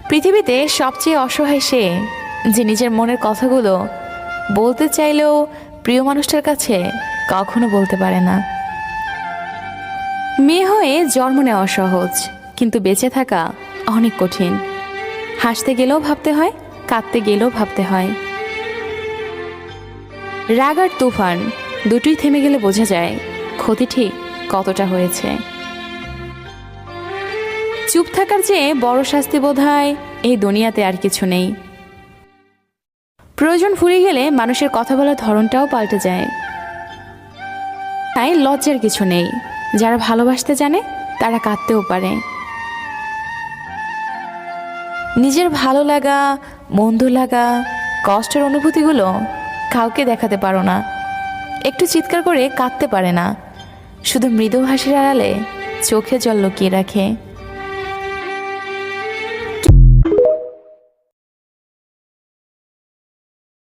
পৃথিবীতে সবচেয়ে অসহায় সে, যে নিজের মনের কথাগুলো বলতে চাইলেও প্রিয় মানুষটার কাছে কখনো বলতে পারে না। মেয়ে হয়ে জন্ম নেওয়া সহজ, কিন্তু বেঁচে থাকা অনেক কঠিন। হাসতে গেলেও ভাবতে হয়, কাঁদতে গেলেও ভাবতে হয়। রাগ আর তুফান দুটোই থেমে গেলে বোঝা যায় ক্ষতি ঠিক কতটা হয়েছে। চুপ থাকার চেয়ে বড় শাস্তি বোধহয় এই দুনিয়াতে আর কিছু নেই। প্রয়োজন ফুরিয়ে গেলে মানুষের কথা বলার ধরনটাও পাল্টে যায়। তাই লজ্জার কিছু নেই। যারা ভালোবাসতে জানে তারা কাঁদতেও পারে। নিজের ভালো লাগা, মন্দ লাগা, কষ্টের অনুভূতিগুলো কাউকে দেখাতে পারো না। একটু চিৎকার করে কাঁদতে পারে না, শুধু মৃদু হাসির আড়ালে চোখে জল লুকিয়ে রাখে।